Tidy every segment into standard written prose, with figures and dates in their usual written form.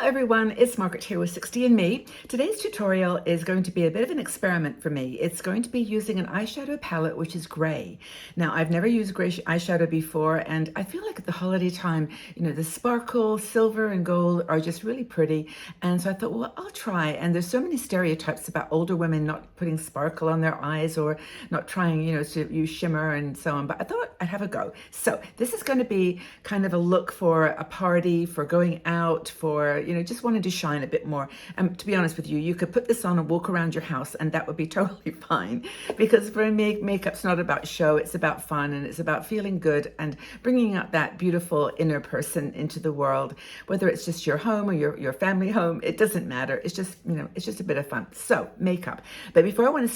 everyone, it's Margaret here with 60 and Me. Today's tutorial is going to be a bit of an experiment for me. It's going to be using an eyeshadow palette which is gray. Now, I've never used gray eyeshadow before, and I feel like at the holiday time, the sparkle, silver and gold are just really pretty. And so I thought, well, I'll try. And there's so many stereotypes about older women not putting sparkle on their eyes or not trying, to use shimmer and so on. But I thought I'd have a go. So this is going to be kind of a look for a party, for going out, for just wanted to shine a bit more. And to be honest with you, you could put this on and walk around your house and that would be totally fine, because for me, makeup's not about show, it's about fun, and it's about feeling good and bringing out that beautiful inner person into the world. Whether it's just your home or your family home, it doesn't matter. It's just, it's just a bit of fun. So makeup. But before I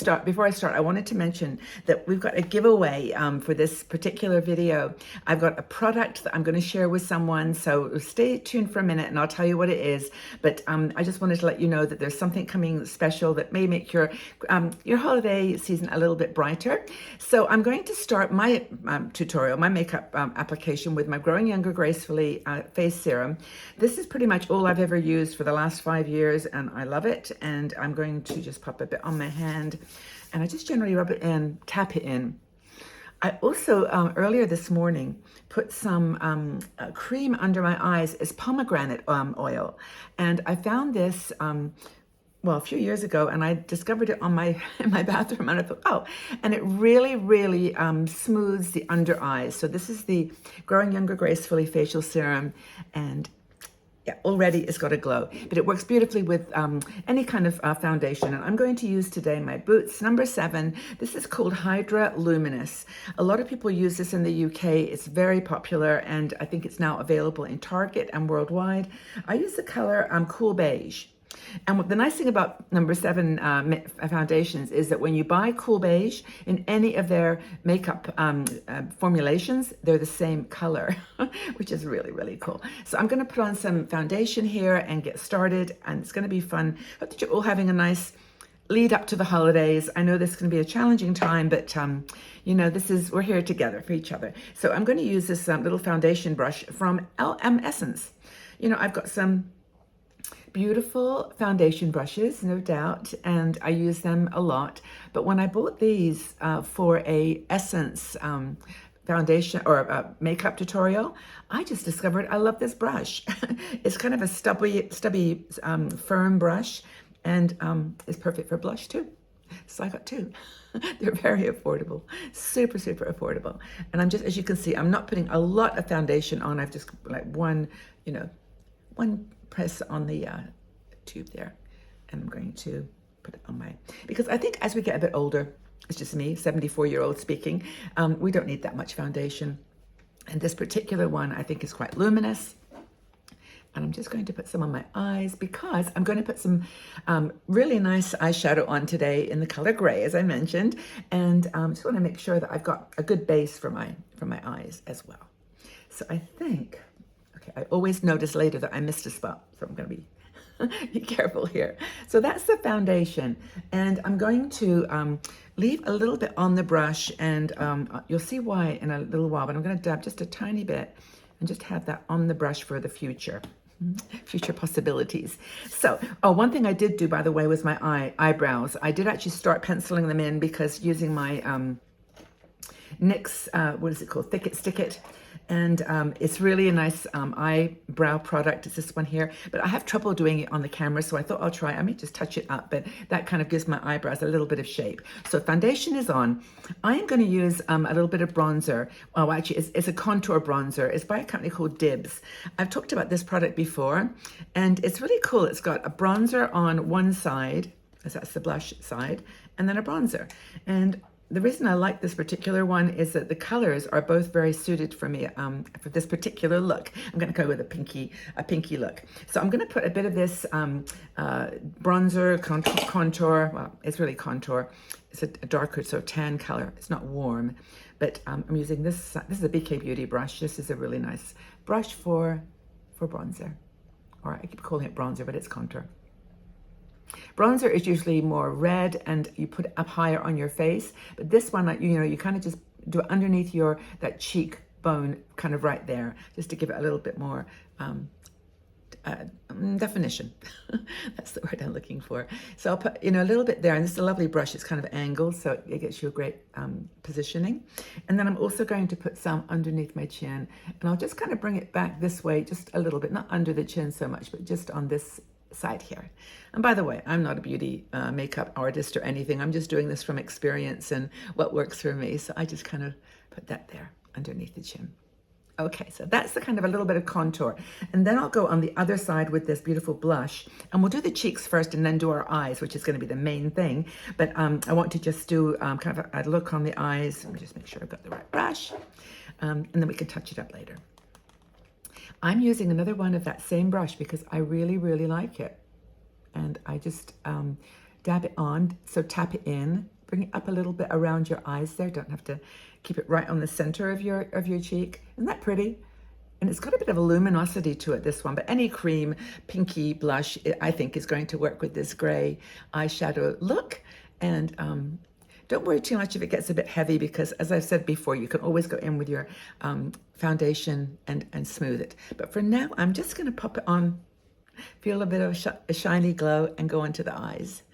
start, I wanted to mention that we've got a giveaway for this particular video. I've got a product that I'm going to share with someone, so stay tuned for a minute and I'll tell you what it is. But I just wanted to let you know that there's something coming special that may make your holiday season a little bit brighter. So I'm going to start my tutorial, my makeup application with my Growing Younger Gracefully face serum. This is pretty much all I've ever used for the last 5 years and I love it. And I'm going to just pop a bit on my hand and I just generally rub it in, tap it in. I also, earlier this morning, put some cream under my eyes as pomegranate oil. And I found this, a few years ago, and I discovered it on in my bathroom, and I thought, oh, and it really, really smooths the under eyes. So this is the Growing Younger Gracefully Facial Serum, and yeah, already it's got a glow, but it works beautifully with any kind of foundation. And I'm going to use today my Boots number 7. This is called Hydra Luminous. A lot of people use this in the UK. It's very popular, and I think it's now available in Target and worldwide. I use the color Cool Beige. And what the nice thing about number 7 foundations is that when you buy Cool Beige in any of their makeup formulations, they're the same color, which is really, really cool. So I'm going to put on some foundation here and get started, and it's going to be fun. Hope that you're all having a nice lead up to the holidays. I know this is going to be a challenging time, but we're here together for each other. So I'm going to use this little foundation brush from Essence. I've got some beautiful foundation brushes, no doubt, and I use them a lot. But when I bought these for a Essence foundation or makeup tutorial, I just discovered I love this brush. It's kind of a stubby, firm brush, and it's perfect for blush too. So I got 2. They're very affordable, super, super affordable. And I'm just, as you can see, I'm not putting a lot of foundation on. I've just like one press on the tube there, and I'm going to put it on because I think as we get a bit older, it's just me, 74-year-old speaking, we don't need that much foundation. And this particular one I think is quite luminous. And I'm just going to put some on my eyes because I'm going to put some really nice eyeshadow on today in the color gray, as I mentioned. And just want to make sure that I've got a good base for my eyes as well. So I think, I always notice later that I missed a spot, so I'm going to be careful here. So that's the foundation, and I'm going to leave a little bit on the brush, and you'll see why in a little while, but I'm going to dab just a tiny bit and just have that on the brush for the future possibilities. So, one thing I did do, by the way, was my eyebrows. I did actually start penciling them in because using my NYX, what is it called? Thick It, Stick It. And it's really a nice eyebrow product. It's this one here, but I have trouble doing it on the camera, so I thought I'll try. I may just touch it up, but that kind of gives my eyebrows a little bit of shape. So foundation is on. I am going to use a little bit of bronzer. Well, actually, it's a contour bronzer. It's by a company called Dibs. I've talked about this product before, and it's really cool. It's got a bronzer on one side, as that's the blush side, and then a bronzer. And the reason I like this particular one is that the colors are both very suited for me for this particular look. I'm going to go with a pinky look. So I'm going to put a bit of this bronzer contour. Well, it's really contour. It's a darker sort of tan color. It's not warm, but I'm using this. This is a BK Beauty brush. This is a really nice brush for bronzer, or I keep calling it bronzer, but it's contour. Bronzer is usually more red and you put it up higher on your face, but this one, you kind of just do it underneath that cheek bone, kind of right there, just to give it a little bit more definition. That's the word I'm looking for. So I'll put, a little bit there, and this is a lovely brush. It's kind of angled, so it gets you a great positioning. And then I'm also going to put some underneath my chin, and I'll just kind of bring it back this way, just a little bit, not under the chin so much, but just on this side here. And by the way, I'm not a beauty makeup artist or anything. I'm just doing this from experience and what works for me. So I just kind of put that there underneath the chin. Okay, so that's the kind of a little bit of contour. And then I'll go on the other side with this beautiful blush, and we'll do the cheeks first and then do our eyes, which is going to be the main thing. But I want to just do kind of a look on the eyes. Let me just make sure I've got the right brush. And then we can touch it up later. I'm using another one of that same brush because I really, really like it. And I just dab it on, so tap it in, bring it up a little bit around your eyes there. Don't have to keep it right on the center of your cheek. Isn't that pretty? And it's got a bit of a luminosity to it, this one, but any cream, pinky blush, I think is going to work with this gray eyeshadow look. And don't worry too much if it gets a bit heavy, because as I've said before, you can always go in with your foundation and smooth it. But for now, I'm just gonna pop it on, feel a bit of a shiny glow, and go into the eyes.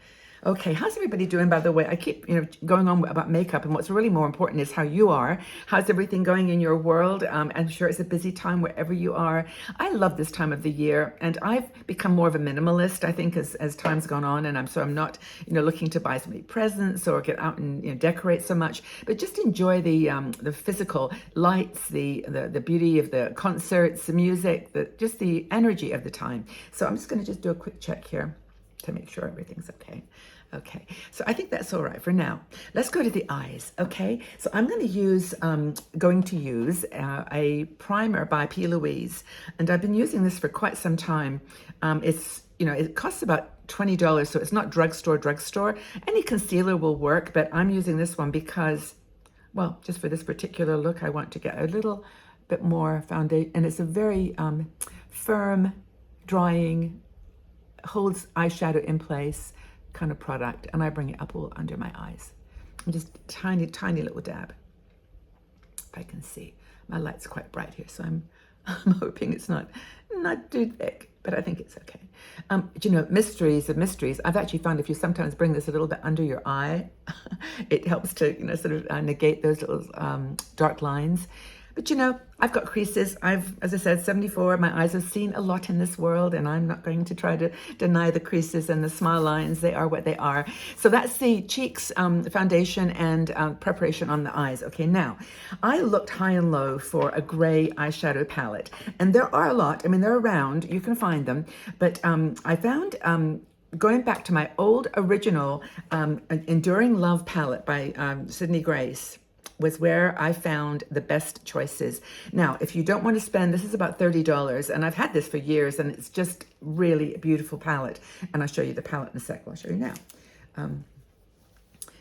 Okay, how's everybody doing, by the way? I keep, going on about makeup, and what's really more important is how you are. How's everything going in your world? I'm sure it's a busy time wherever you are. I love this time of the year, and I've become more of a minimalist, I think, as time's gone on, and I'm not, looking to buy so many presents or get out and decorate so much, but just enjoy the physical lights, the beauty of the concerts, the music, just the energy of the time. So I'm just going to just do a quick check here to make sure everything's okay. Okay, so I think that's all right for now. Let's go to the eyes, okay? So I'm going to use a primer by P. Louise, and I've been using this for quite some time. It's, it costs about $20, so it's not drugstore. Any concealer will work, but I'm using this one because, well, just for this particular look, I want to get a little bit more foundation, and it's a very firm, drying, holds eyeshadow in place kind of product, and I bring it up all under my eyes. And just tiny little dab. If I can see, my light's quite bright here, so I'm hoping it's not too thick, but I think it's okay. Mysteries of mysteries. I've actually found if you sometimes bring this a little bit under your eye, it helps to sort of negate those little dark lines. But I've got creases. As I said, 74. My eyes have seen a lot in this world, and I'm not going to try to deny the creases and the smile lines. They are what they are. So that's the cheeks, foundation, and preparation on the eyes. Okay, now, I looked high and low for a gray eyeshadow palette, and there are a lot. I mean, they're around. You can find them. But I found... going back to my old original Enduring Love palette by Sydney Grace, was where I found the best choices. Now, if you don't want to spend, this is about $30, and I've had this for years, and it's just really a beautiful palette. And I'll show you the palette in a sec. I'll show you now.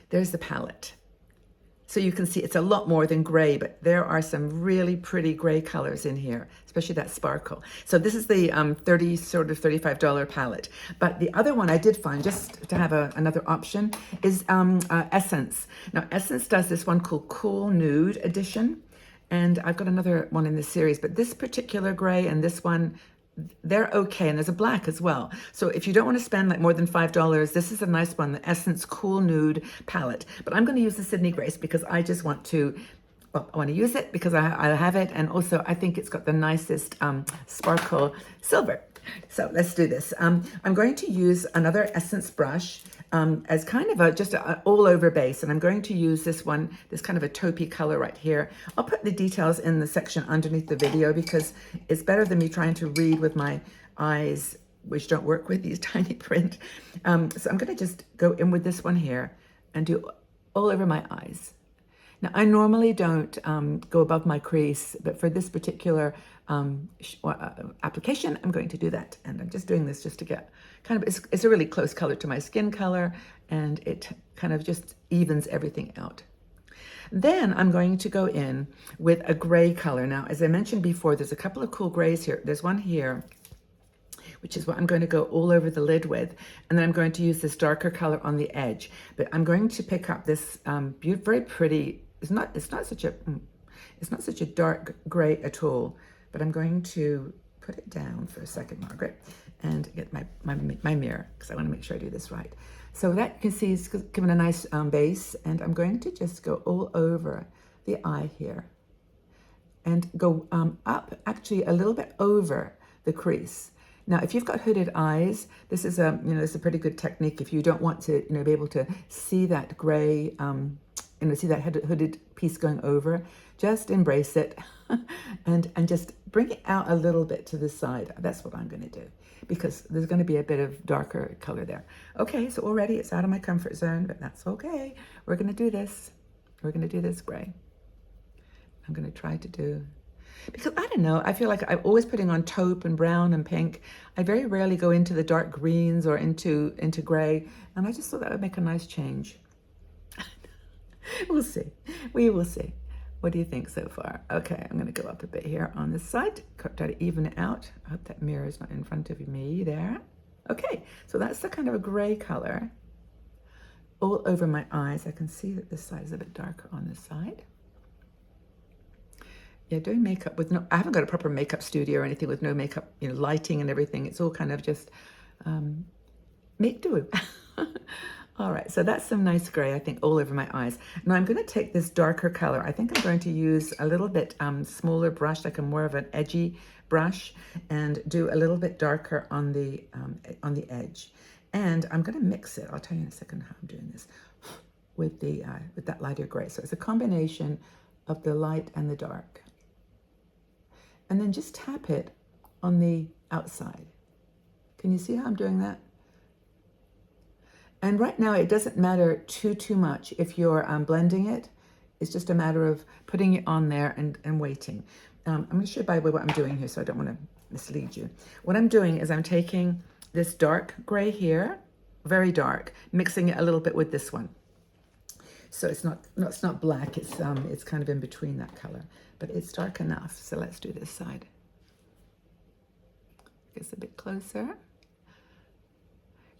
There's the palette. So you can see it's a lot more than gray, but there are some really pretty gray colors in here, especially that sparkle. So this is the $35 palette. But the other one I did find, just to have another option, is Essence. Now, Essence does this one called Cool Nude Edition. And I've got another one in this series, but this particular gray and this one, they're okay, and there's a black as well. So if you don't want to spend like more than $5, this is a nice one, the Essence Cool Nude palette. But I'm going to use the Sydney Grace because I just want to, well, I want to use it because I have it, and also I think it's got the nicest sparkle silver. So let's do this. I'm going to use another Essence brush as kind of just an all-over base, and I'm going to use this one, this kind of a taupey color right here. I'll put the details in the section underneath the video because it's better than me trying to read with my eyes, which don't work with these tiny print. So I'm going to just go in with this one here and do all over my eyes. Now, I normally don't go above my crease, but for this particular application, I'm going to do that. And I'm just doing this just to get kind of, it's a really close color to my skin color, and it kind of just evens everything out. Then I'm going to go in with a gray color. Now, as I mentioned before, there's a couple of cool grays here. There's one here, which is what I'm going to go all over the lid with. And then I'm going to use this darker color on the edge. But I'm going to pick up this very pretty, it's not such a dark gray at all, but I'm going to put it down for a second, Margaret, and get my mirror, because I want to make sure I do this right. So that you can see is giving a nice base, and I'm going to just go all over the eye here and go up actually a little bit over the crease. Now, if you've got hooded eyes, this is a pretty good technique. If you don't want to, be able to see that gray, see that hooded piece going over, just embrace it and just bring it out a little bit to the side. That's what I'm going to do, because there's going to be a bit of darker color there. Okay, so already it's out of my comfort zone, but that's okay. We're going to do this. We're going to do this gray. I'm going to try to do, because I don't know, I feel like I'm always putting on taupe and brown and pink. I very rarely go into the dark greens or into gray, and I just thought that would make a nice change. We'll see. We will see. What do you think so far? Okay, I'm going to go up a bit here on this side, try to even it out. I hope that mirror is not in front of me there. Okay, so that's the kind of a gray color all over my eyes. I can see that this side is a bit darker on this side. Yeah, doing makeup with I haven't got a proper makeup studio or anything with no makeup, lighting and everything. It's all kind of just make do. All right, so that's some nice gray, I think, all over my eyes. Now I'm going to take this darker color. I think I'm going to use a little bit smaller brush, like a more of an edgy brush, and do a little bit darker on the edge. And I'm going to mix it. I'll tell you in a second how I'm doing this with that lighter gray. So it's a combination of the light and the dark. And then just tap it on the outside. Can you see how I'm doing that? And right now, it doesn't matter too much if you're blending it. It's just a matter of putting it on there and waiting. I'm going to show you, by the way, what I'm doing here, so I don't want to mislead you. What I'm doing is I'm taking this dark gray here, very dark, mixing it a little bit with this one. So it's not black. It's kind of in between that color, but it's dark enough. So let's do this side. Gets a bit closer.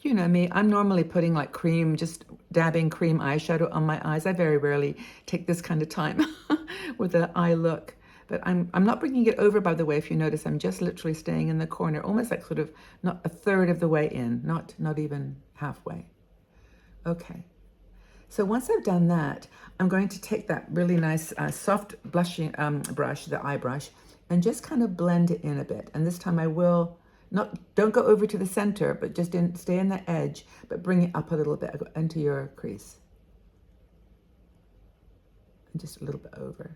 You know me, I'm normally putting like cream, just dabbing cream eyeshadow on my eyes. I very rarely take this kind of time with the eye look. But I'm not bringing it over, by the way. If you notice, I'm just literally staying in the corner, almost like sort of not a third of the way in, not even halfway. Okay. So once I've done that, I'm going to take that really nice soft blushing brush, the eye brush, and just kind of blend it in a bit. And this time I will don't go over to the center, but just stay in the edge, but bring it up a little bit into your crease. And just a little bit over.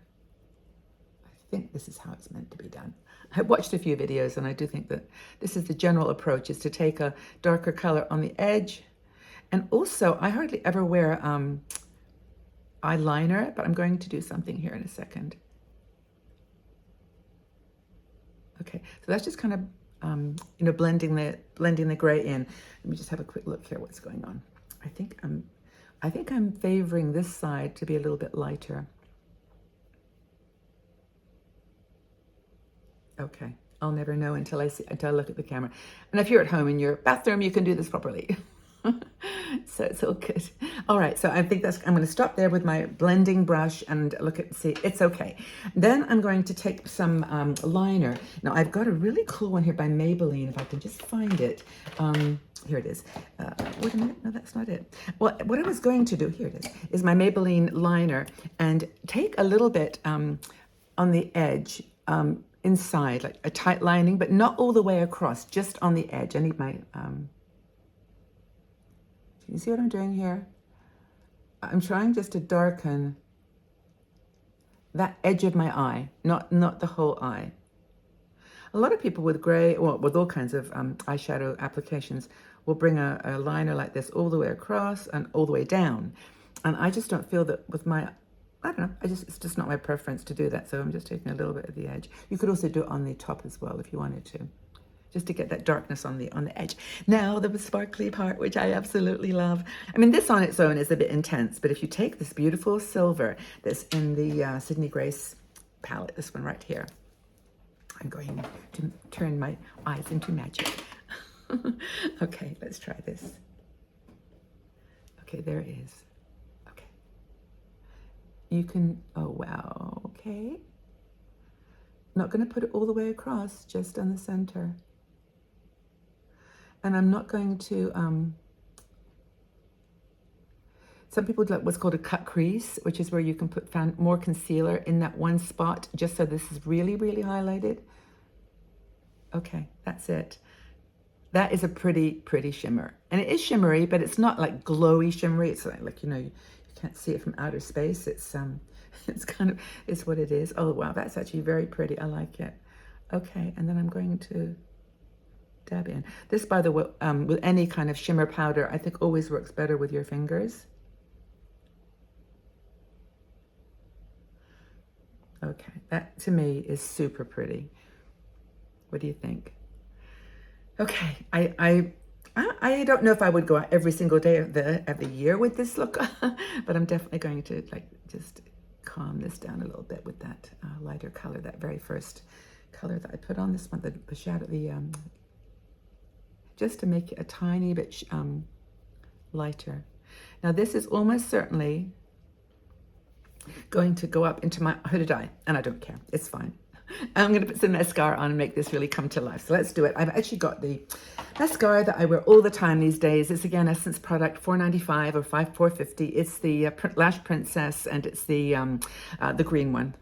I think this is how it's meant to be done. I've watched a few videos, and I do think that this is the general approach, is to take a darker color on the edge. And also, I hardly ever wear eyeliner, but I'm going to do something here in a second. Okay, so that's just kind of blending the gray in. Let me just have a quick look here. What's going on? I think I'm favoring this side to be a little bit lighter. Okay, I'll never know until I look at the camera. And if you're at home in your bathroom, you can do this properly. So it's all good. All right, so I think I'm going to stop there with my blending brush and see, it's okay. Then I'm going to take some liner. Now I've got a really cool one here by Maybelline, if I can just find it. Here it is. Wait a minute, no, that's not it. Well, what I was going to do, here it is my Maybelline liner, and take a little bit on the edge, inside, like a tight lining, but not all the way across, just on the edge. I need my... you see what I'm doing here? I'm trying just to darken that edge of my eye, not the whole eye. A lot of people with gray, or with all kinds of eyeshadow applications, will bring a liner like this all the way across and all the way down. And I just don't feel that with my, I don't know, it's just not my preference to do that. So I'm just taking a little bit of the edge. You could also do it on the top as well if you wanted to, just to get that darkness on the edge. Now the sparkly part, which I absolutely love. I mean, this on its own is a bit intense, but if you take this beautiful silver that's in the Sydney Grace palette, this one right here, I'm going to turn my eyes into magic. Okay, let's try this. Okay, there it is. Okay. You can, oh wow, okay. Not going to put it all the way across, just on the center. And I'm not going to, some people do like what's called a cut crease, which is where you can put more concealer in that one spot, just so this is really, really highlighted. Okay, that's it. That is a pretty, pretty shimmer. And it is shimmery, but it's not like glowy shimmery. It's like you know, you can't see it from outer space. It's kind of, it's what it is. Oh, wow, that's actually very pretty. I like it. Okay, and then I'm going to dab in. This, by the way, with any kind of shimmer powder, I think always works better with your fingers. Okay, that to me is super pretty. What do you think? Okay, I don't know if I would go out every single day of the year with this look, but I'm definitely going to like just calm this down a little bit with that lighter color, that very first color that I put on this one, the shadow, just to make it a tiny bit lighter. Now this is almost certainly going to go up into my hooded eye, and I don't care, it's fine. I'm going to put some mascara on and make this really come to life. So let's do it. I've actually got the mascara that I wear all the time these days. It's again Essence product, $4.95 or $4.50. It's the Lash Princess, and it's the green one.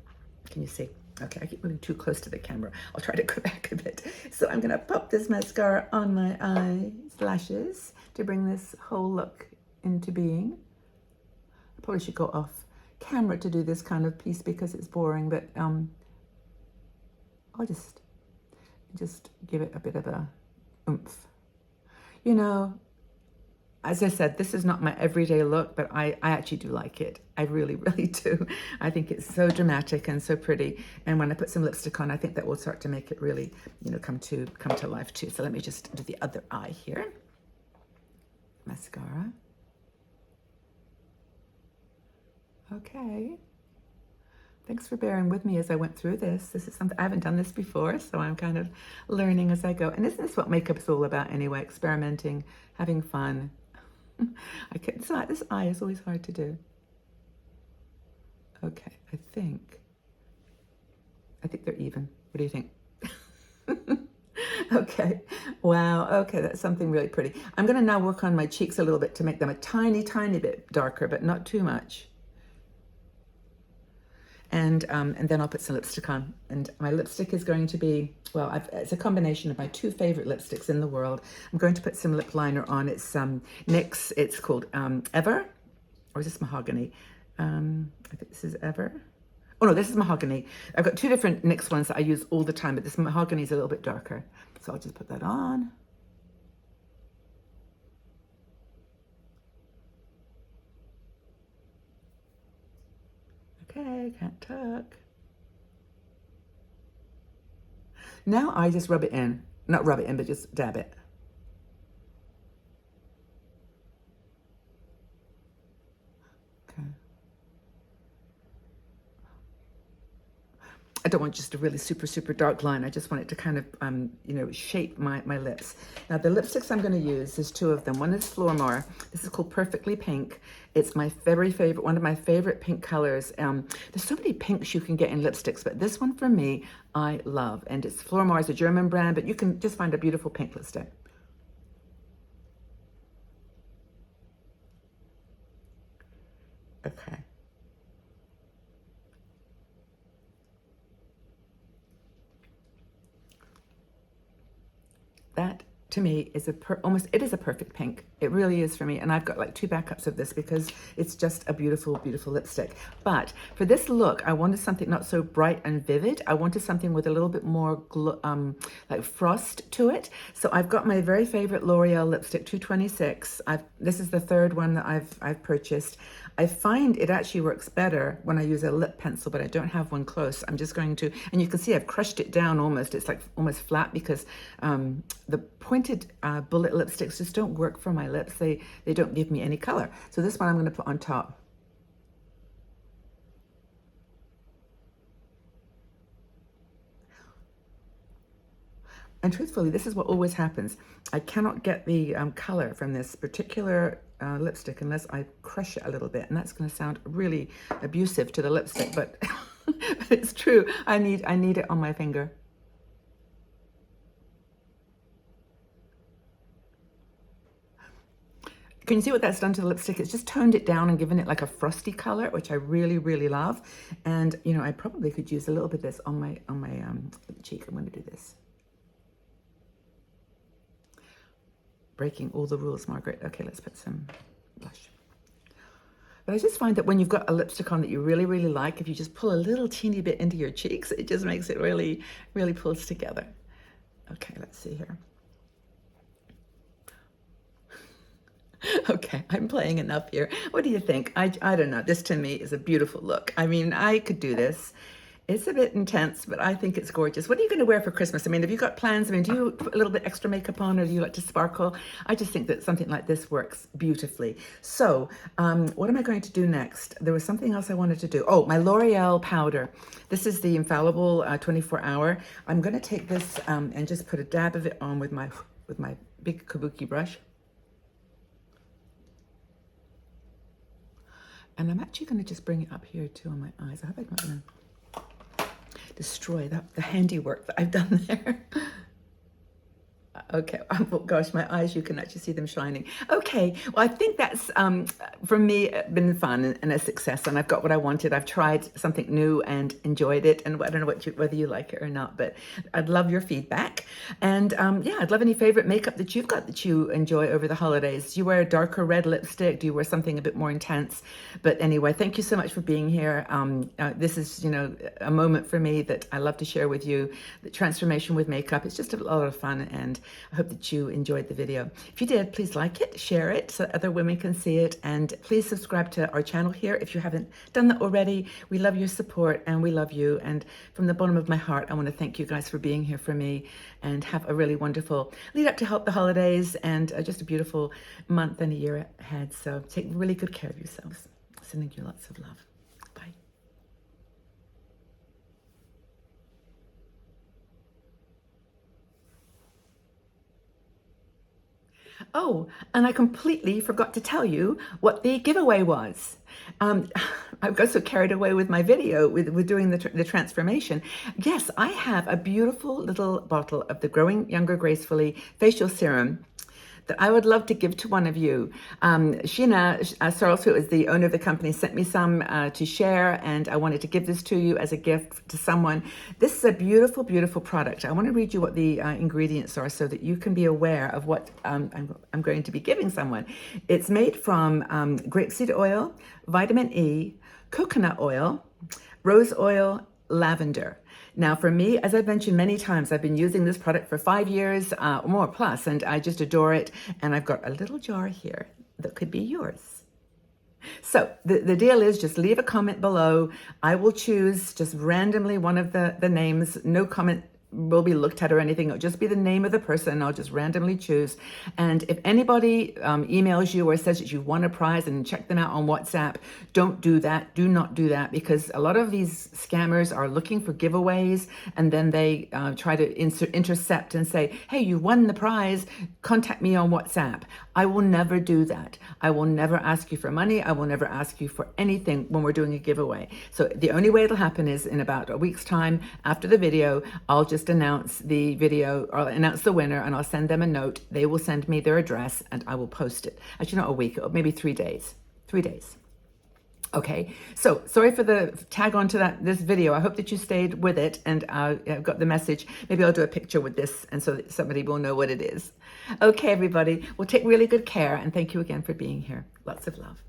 Can you see? Okay, I keep moving too close to the camera. I'll try to go back a bit. So I'm going to pop this mascara on my eyelashes to bring this whole look into being. I probably should go off camera to do this kind of piece because it's boring, but I'll just give it a bit of a oomph. You know, as I said, this is not my everyday look, but I actually do like it. I really, really do. I think it's so dramatic and so pretty. And when I put some lipstick on, I think that will start to make it really, you know, come to life too. So let me just do the other eye here. Mascara. Okay. Thanks for bearing with me as I went through this. This is something, I haven't done this before, so I'm kind of learning as I go. And isn't this what makeup is all about anyway? Experimenting, having fun. This eye is always hard to do. Okay, I think they're even. What do you think? Okay, wow, okay, that's something really pretty. I'm gonna now work on my cheeks a little bit to make them a tiny, tiny bit darker, but not too much. And then I'll put some lipstick on. And my lipstick is going to be, well, it's a combination of my two favorite lipsticks in the world. I'm going to put some lip liner on. It's NYX, it's called Ever, or is this Mahogany? I think this is Ever. Oh no, this is Mahogany. I've got two different NYX ones that I use all the time, but this Mahogany is a little bit darker. So I'll just put that on. Okay, can't talk. Now I just rub it in. Not rub it in, but just dab it. Okay. I don't want just a really super, super dark line. I just want it to kind of, you know, shape my lips. Now the lipsticks I'm going to use, there's two of them. One is Flormar. This is called Perfectly Pink. It's my very favorite, one of my favorite pink colors. There's so many pinks you can get in lipsticks, but this one for me, I love. And it's Flormar, is a German brand, but you can just find a beautiful pink lipstick. Okay. That to me is it is a perfect pink. It really is for me. And I've got like two backups of this because it's just a beautiful, beautiful lipstick. But for this look, I wanted something not so bright and vivid. I wanted something with a little bit more like frost to it. So I've got my very favorite L'Oreal lipstick, 226. This is the third one that I've purchased. I find it actually works better when I use a lip pencil, but I don't have one close. I'm just going to, and you can see I've crushed it down almost. It's like almost flat because the pointed bullet lipsticks just don't work for my lips. They don't give me any color. So this one I'm going to put on top. And truthfully, this is what always happens. I cannot get the color from this particular lipstick unless I crush it a little bit. And that's going to sound really abusive to the lipstick, but But it's true. I need it on my finger. Can you see what that's done to the lipstick? It's just toned it down and given it like a frosty color, which I really, really love. And you know, I probably could use a little bit of this on my cheek. I'm going to do this. Breaking all the rules, Margaret. Okay, let's put some blush. But I just find that when you've got a lipstick on that you really, really like, if you just pull a little teeny bit into your cheeks, it just makes it really, really pulls together. Okay, let's see here. Okay, I'm playing enough here. What do you think? I don't know. This to me is a beautiful look. I mean, I could do this. It's a bit intense, but I think it's gorgeous. What are you going to wear for Christmas? I mean, have you got plans? I mean, do you put a little bit extra makeup on, or do you like to sparkle? I just think that something like this works beautifully. So what am I going to do next? There was something else I wanted to do. Oh, my L'Oreal powder. This is the Infallible 24-hour. I'm going to take this and just put a dab of it on with my big kabuki brush. And I'm actually going to just bring it up here too on my eyes. I hope I'm not going to destroy the handiwork that I've done there. Okay, oh gosh, my eyes, you can actually see them shining. Okay, well, I think that's, for me, been fun and a success, and I've got what I wanted. I've tried something new and enjoyed it, and I don't know whether you like it or not, but I'd love your feedback. And yeah, I'd love any favorite makeup that you've got that you enjoy over the holidays. Do you wear a darker red lipstick? Do you wear something a bit more intense? But anyway, thank you so much for being here. This is, you know, a moment for me that I love to share with you. The transformation with makeup, it's just a lot of fun, and I hope that you enjoyed the video. If you did, please like it, share it so other women can see it, and please subscribe to our channel here if you haven't done that already. We love your support and we love you, and from the bottom of my heart, I want to thank you guys for being here for me, and have a really wonderful lead up to help the holidays, and just a beautiful month and a year ahead. So take really good care of yourselves. Sending you lots of love. Bye. Oh, and I completely forgot to tell you what the giveaway was. I got so carried away with my video, with doing the transformation. Yes, I have a beautiful little bottle of the Growing Younger Gracefully facial serum that I would love to give to one of you. Sheena Searles, who is the owner of the company, sent me some to share, and I wanted to give this to you as a gift to someone. This is a beautiful, beautiful product. I want to read you what the ingredients are so that you can be aware of what I'm going to be giving someone. It's made from grapeseed oil, vitamin E, coconut oil, rose oil, lavender. Now, for me, as I've mentioned many times, I've been using this product for 5 years or more plus, and I just adore it. And I've got a little jar here that could be yours. So the deal is, just leave a comment below. I will choose just randomly one of the names. No comment will be looked at or anything. It'll just be the name of the person. I'll just randomly choose. And if anybody emails you or says that you won a prize and check them out on WhatsApp, don't do that. Do not do that, because a lot of these scammers are looking for giveaways, and then they try to intercept and say, hey, you won the prize, contact me on WhatsApp. I will never do that. I will never ask you for money. I will never ask you for anything when we're doing a giveaway. So the only way it'll happen is in about a week's time after the video, I'll just announce the video, or announce the winner, and I'll send them a note. They will send me their address and I will post it. Actually, not a week, maybe 3 days. 3 days. Okay, so sorry for the tag on to this video. I hope that you stayed with it and got the message. Maybe I'll do a picture with this, and so that somebody will know what it is. Okay, everybody, well, take really good care, and thank you again for being here. Lots of love.